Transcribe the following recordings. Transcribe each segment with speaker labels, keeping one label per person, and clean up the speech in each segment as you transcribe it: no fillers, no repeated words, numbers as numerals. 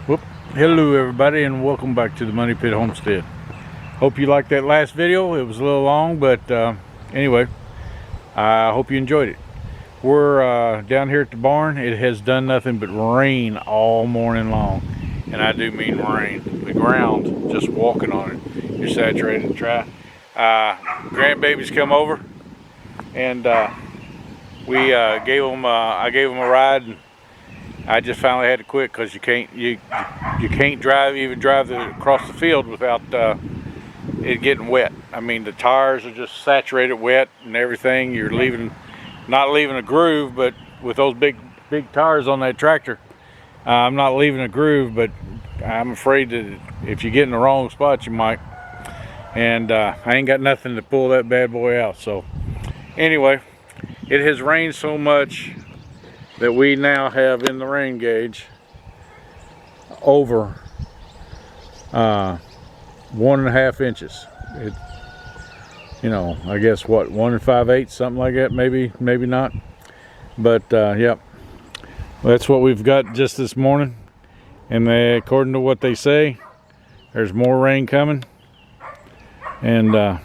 Speaker 1: Whoop. Hello everybody, and welcome back to the Moneypit Homestead. Hope you liked that last video. It was a little long, but anyway, I hope you enjoyed it. We're down here at the barn. It has done nothing but rain all morning long, and I do mean rain. The ground, just walking on it, you're saturated and dry. Grandbabies come over, and we gave them I gave them a ride, and I just finally had to quit because you can't drive across the field without it getting wet. I mean, the tires are just saturated wet and everything. You're not leaving a groove, but with those big tires on that tractor, I'm not leaving a groove, but I'm afraid that if you get in the wrong spot, you might. And I ain't got nothing to pull that bad boy out. So anyway, it has rained so much that we now have in the rain gauge over 1.5 inches. It, you know, I guess what, 1 5/8, something like that, maybe not. But yep, that's what we've got just this morning. And according to what they say, there's more rain coming. And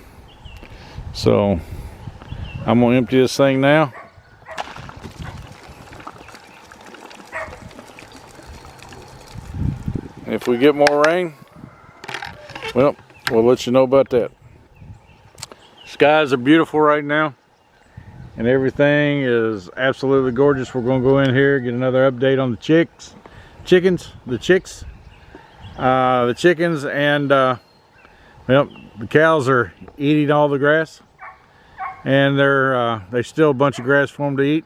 Speaker 1: so I'm gonna empty this thing now. If we get more rain, well, we'll let you know about that. Skies are beautiful right now, and everything is absolutely gorgeous. We're going to go in here, get another update on the chickens, and well, the cows are eating all the grass, and there's still a bunch of grass for them to eat.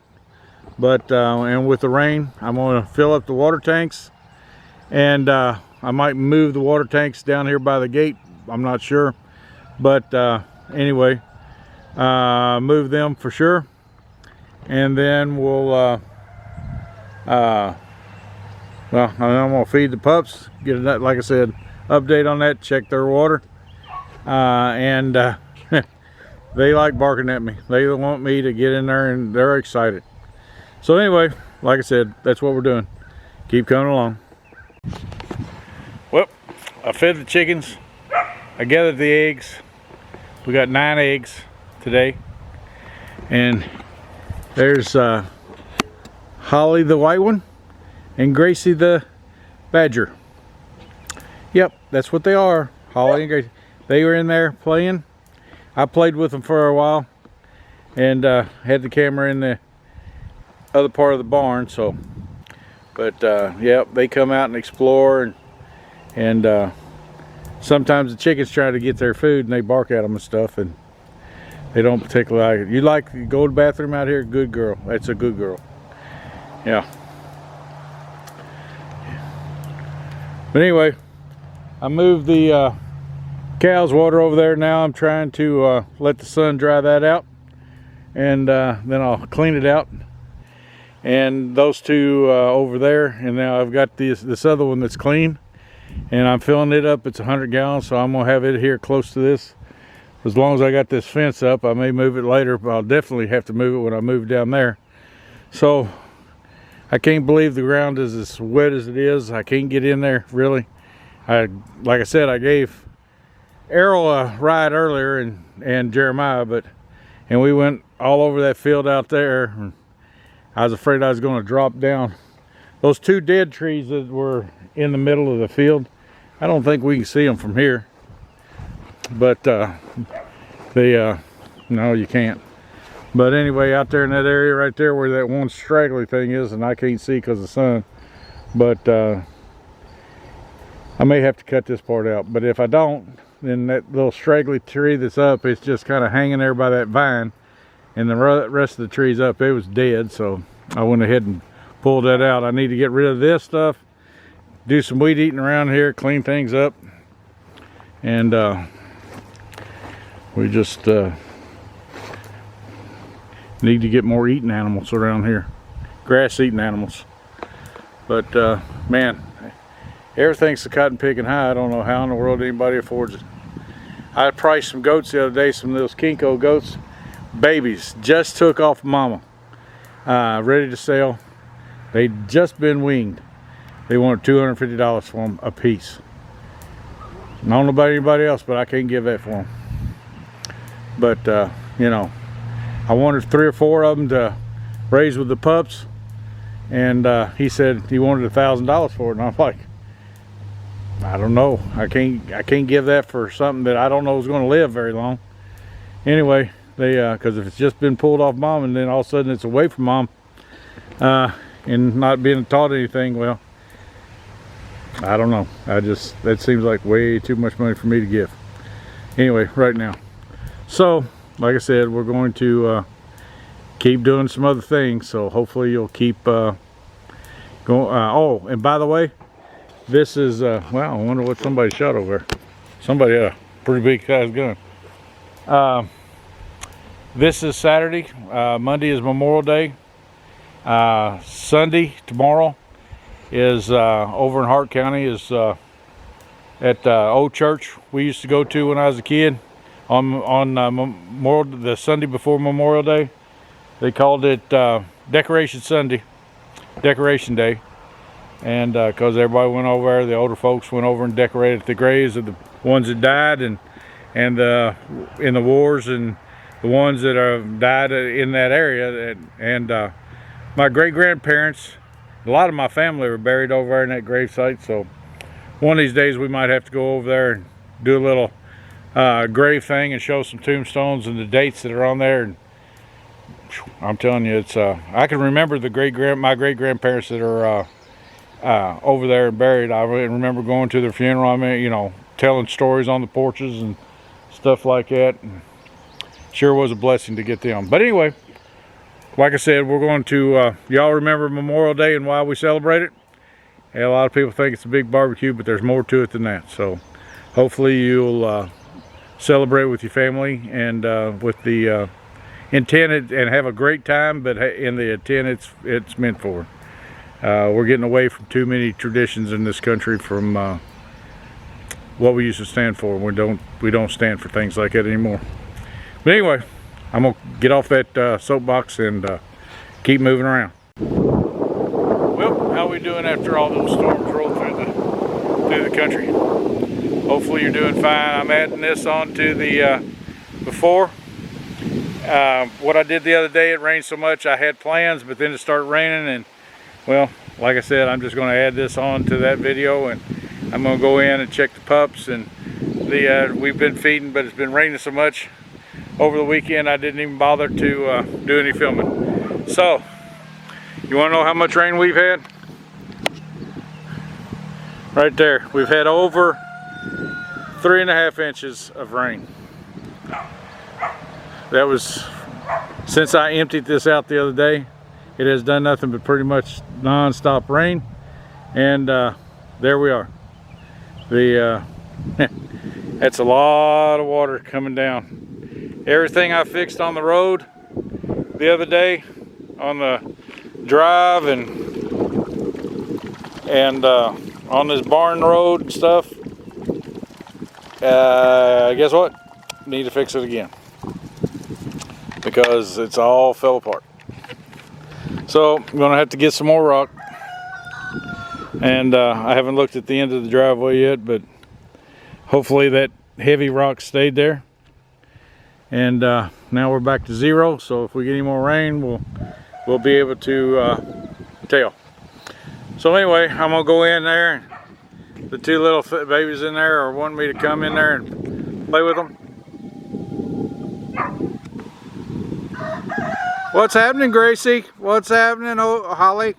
Speaker 1: But and with the rain, I'm going to fill up the water tanks. And I might move the water tanks down here by the gate. I'm not sure, but anyway, move them for sure. And then we'll well, I'm gonna feed the pups, get that, like I said, update on that, check their water, and they like barking at me. They want me to get in there, and they're excited. So anyway, like I said, that's what we're doing. Keep coming along. Well, I fed the chickens, I gathered the eggs. We got 9 eggs today, and there's Holly the white one and Gracie the badger. Yep, that's what they are, Holly and Gracie. They were in there playing. I played with them for a while, and had the camera in the other part of the barn. So but yeah, they come out and explore, and sometimes the chickens try to get their food and they bark at them and stuff, and they don't particularly like it. You like to go to the bathroom out here? Good girl. That's a good girl. Yeah. But anyway, I moved the cow's water over there. Now I'm trying to let the sun dry that out, and then I'll clean it out. And those two over there, and now I've got this other one that's clean, and I'm filling it up. It's 100 gallons, so I'm gonna have it here close to this. As long as I got this fence up, I may move it later, but I'll definitely have to move it when I move down there. So I can't believe the ground is as wet as it is. I can't get in there, really. Like I said, I gave Errol a ride earlier, and Jeremiah, and we went all over that field out there. I was afraid I was going to drop down. Those 2 dead trees that were in the middle of the field, I don't think we can see them from here. But no, you can't. But anyway, out there in that area right there where that one straggly thing is, and I can't see because of the sun. But I may have to cut this part out. But if I don't, then that little straggly tree that's up, it's just kind of hanging there by that vine. And the rest of the trees up, it was dead, so I went ahead and pulled that out. I need to get rid of this stuff, do some weed eating around here, clean things up, and we just need to get more eating animals around here, grass eating animals. But man, everything's the cotton picking high. I don't know how in the world anybody affords it. I priced some goats the other day, some of those Kinko goats. Babies just took off mama, ready to sell. They'd just been weaned, They wanted $250 for them a piece. I don't know about anybody else, but I can't give that for them. But you know, I wanted 3 or 4 of them to raise with the pups, and he said he wanted $1,000 for it, and I'm like, I don't know. I can't give that for something that I don't know is going to live very long. Anyway, they because if it's just been pulled off mom and then all of a sudden it's away from mom and not being taught anything, well, I don't know. That seems like way too much money for me to give. Anyway, right now. So, like I said, we're going to keep doing some other things. So hopefully you'll keep going. Oh, and by the way, this is wow, I wonder what somebody shot over there. Somebody had a pretty big size gun. This is Saturday. Monday is Memorial Day. Sunday, tomorrow, is over in Hart County, is at old church we used to go to when I was a kid on the Sunday before Memorial Day. They called it Decoration Sunday, Decoration Day. And because everybody went over there, the older folks went over and decorated the graves of the ones that died and in the wars, and the ones that have died in that area. And my great-grandparents, a lot of my family were buried over there in that gravesite. So one of these days we might have to go over there and do a little grave thing and show some tombstones and the dates that are on there. And I'm telling you, it's I can remember my great-grandparents that are over there and buried. I remember going to their funeral. I mean, you know, telling stories on the porches and stuff like that. And sure was a blessing to get them. But anyway, like I said, we're going to y'all remember Memorial Day and why we celebrate it? Yeah, a lot of people think it's a big barbecue, but there's more to it than that. So hopefully you'll celebrate with your family and with the intent and have a great time, but in the intent it's meant for. We're getting away from too many traditions in this country from what we used to stand for. We don't stand for things like that anymore. But anyway, I'm gonna get off that soapbox and keep moving around. Well, how we doing after all those storms rolled through the country? Hopefully you're doing fine. I'm adding this on to the before. What I did the other day, it rained so much I had plans, but then it started raining, and well, like I said, I'm just going to add this on to that video, and I'm going to go in and check the pups. And we've been feeding, but it's been raining so much over the weekend I didn't even bother to do any filming. So, you want to know how much rain we've had? Right there, we've had over 3.5 inches of rain. That was since I emptied this out the other day. It has done nothing but pretty much non-stop rain, and there we are. That's a lot of water coming down. Everything I fixed on the road the other day on the drive and on this barn road and stuff, guess what? Need to fix it again because it's all fell apart. So I'm gonna have to get some more rock, and I haven't looked at the end of the driveway yet, but hopefully that heavy rock stayed there. And now we're back to 0, so if we get any more rain, we'll be able to tell. So anyway, I'm gonna go in there. The 2 little babies in there are wanting me to come in there and play with them. What's happening, Gracie? What's happening, Holly?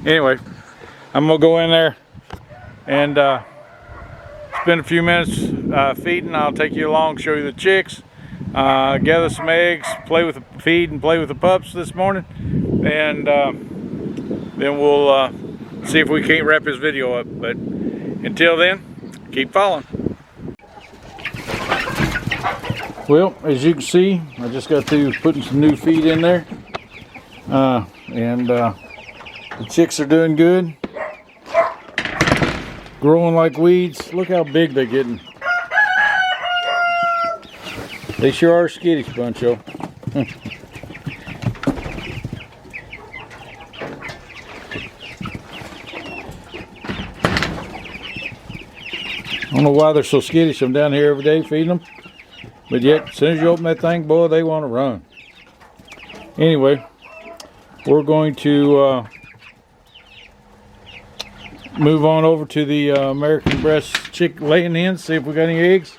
Speaker 1: Anyway, I'm gonna go in there and spend a few minutes feeding. I'll take you along, show you the chicks, gather some eggs, feed and play with the pups this morning, and then we'll see if we can't wrap this video up. But until then, keep following. Well, as you can see, I just got through putting some new feed in there, and the chicks are doing good, growing like weeds. Look how big they're getting. They sure are a skittish bunch, yo. don't know why they're so skittish. I'm down here every day feeding them. But yet, as soon as you open that thing, boy, they want to run. Anyway, we're going to move on over to the American breast chick laying hens, see if we got any eggs.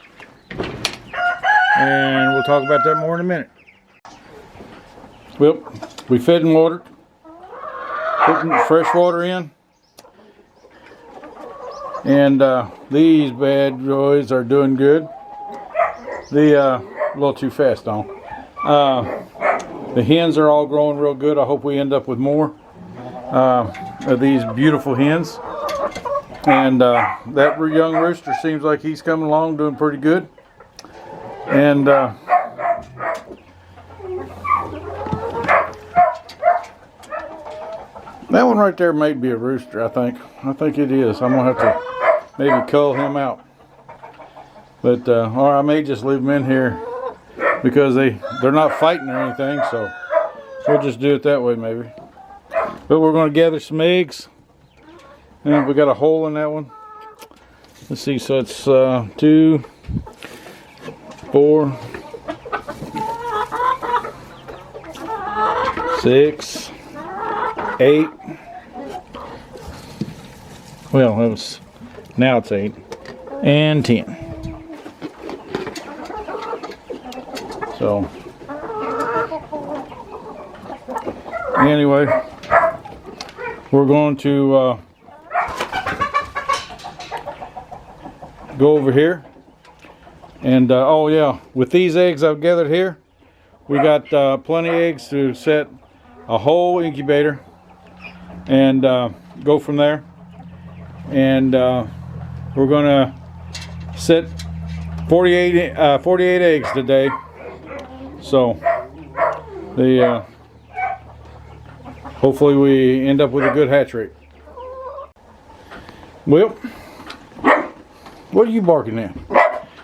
Speaker 1: And we'll talk about that more in a minute. Well, we fed and watered. Putting fresh water in. And these bad boys are doing good. A little too fast on. The hens are all growing real good. I hope we end up with more of these beautiful hens. And that young rooster seems like he's coming along doing pretty good. And that one right there may be a rooster, I think. I think it is. I'm going to have to maybe cull him out. But, or I may just leave them in here because they're not fighting or anything. So we'll just do it that way maybe. But we're going to gather some eggs. And we got a hole in that one. Let's see, so it's 2, 4, 6, 8. Well, now it's 8 and 10. So anyway, we're going to go over here. And oh yeah, with these eggs I've gathered here, we got plenty of eggs to set a whole incubator and go from there. And we're gonna set 48 eggs today. So hopefully we end up with a good hatch rate. Well, what are you barking at?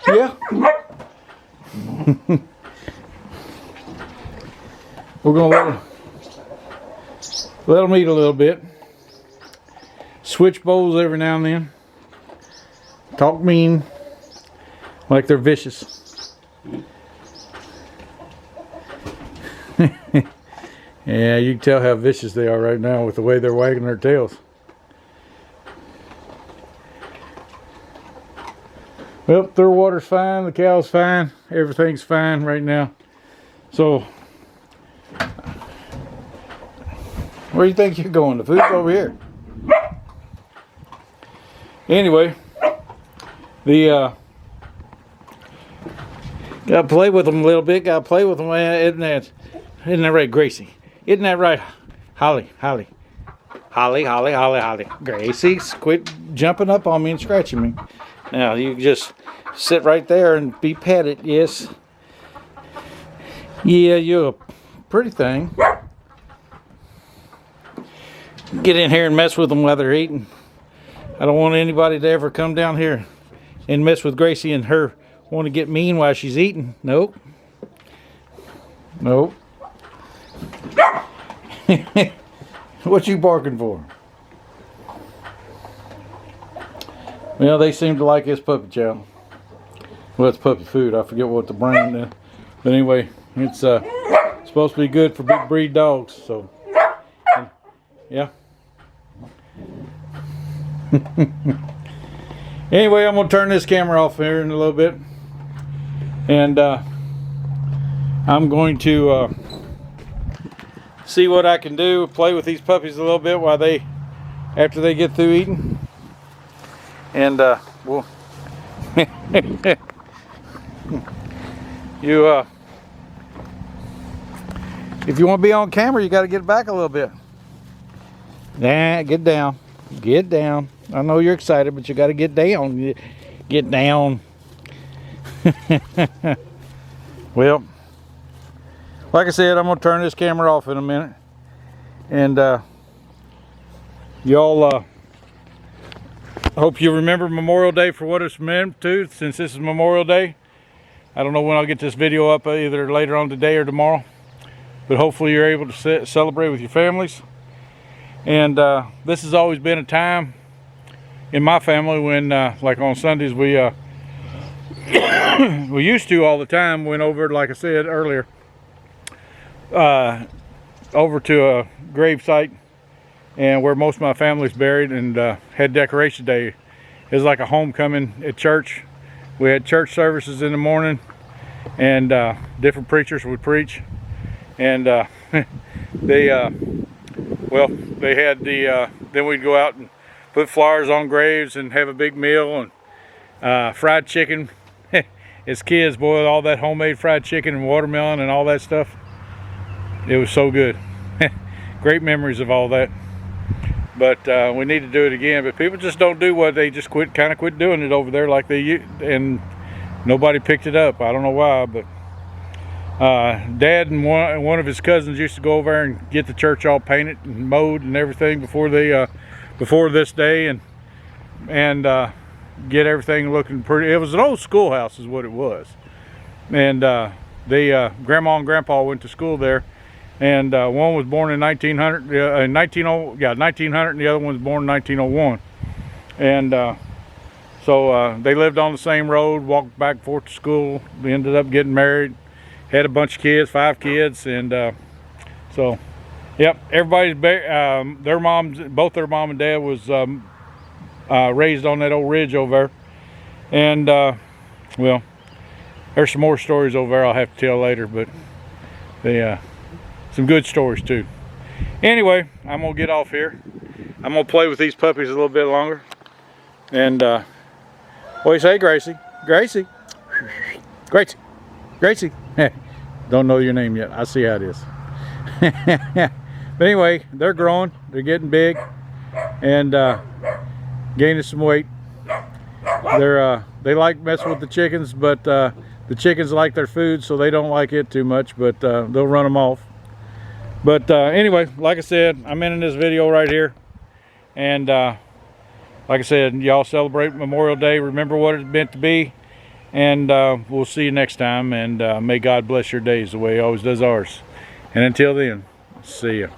Speaker 1: Yeah. We're gonna let them eat a little bit. Switch bowls every now and then. Talk mean, like they're vicious. Yeah, you can tell how vicious they are right now with the way they're wagging their tails. Well, their water's fine, the cow's fine, everything's fine right now. So, where do you think you're going? The food's over here. Anyway, gotta play with them a little bit. Gotta play with them. Isn't that right, Gracie? Isn't that right, Holly? Gracie, quit jumping up on me and scratching me. Now you just sit right there and be petted. Yes. Yeah, you're a pretty thing. Get in here and mess with them while they're eating. I don't want anybody to ever come down here and mess with Gracie and her want to get mean while she's eating. Nope. Nope. What you barking for? Well, they seem to like this puppy chow. Well, it's puppy food. I forget what the brand is. But anyway, it's supposed to be good for big breed dogs. So, yeah. Anyway, I'm going to turn this camera off here in a little bit. And I'm going to see what I can do. Play with these puppies a little bit while after they get through eating. And we'll if you want to be on camera, you got to get back a little bit. Nah, get down. Get down. I know you're excited, but you got to get down. Get down. Well, like I said, I'm going to turn this camera off in a minute. And y'all hope you remember Memorial Day for what it's meant to, since this is Memorial Day. I don't know when I'll get this video up, either later on today or tomorrow. But hopefully you're able to celebrate with your families. And this has always been a time in my family, when like on Sundays, we we used to all the time, went over, like I said earlier, over to a grave site and where most of my family's buried, and had decoration day. It was like a homecoming at church. We had church services in the morning, and different preachers would preach, and they had the then we'd go out and put flowers on graves and have a big meal, and fried chicken. As kids, boy, all that homemade fried chicken and watermelon and all that stuff, it was so good. Great memories of all that. But we need to do it again. But people just don't do what they just quit doing it over there like they used, and nobody picked it up. I don't know why, but Dad and one of his cousins used to go over there and get the church all painted and mowed and everything before they before this day, and get everything looking pretty. It was an old schoolhouse is what it was, and Grandma and Grandpa went to school there, and one was born in 1900, 1900, and the other one was born in 1901, and so they lived on the same road, walked back and forth to school. They ended up getting married, had a bunch of kids, 5 kids, and so yep, everybody's their moms, both their mom and dad was raised on that old ridge over there, and well, there's some more stories over there I'll have to tell later, but they some good stories too. Anyway, I'm gonna get off here. I'm gonna play with these puppies a little bit longer, and what do you say, Gracie? Gracie, Gracie, Gracie. Don't know your name yet. I see how it is. But anyway, they're growing, they're getting big, and gaining some weight. They like messing with the chickens, but the chickens like their food, so they don't like it too much, but they'll run them off. But anyway, like I said, I'm ending this video right here, and like I said, y'all celebrate Memorial Day. Remember what it's meant to be, and we'll see you next time, and may God bless your days the way he always does ours. And until then, see ya.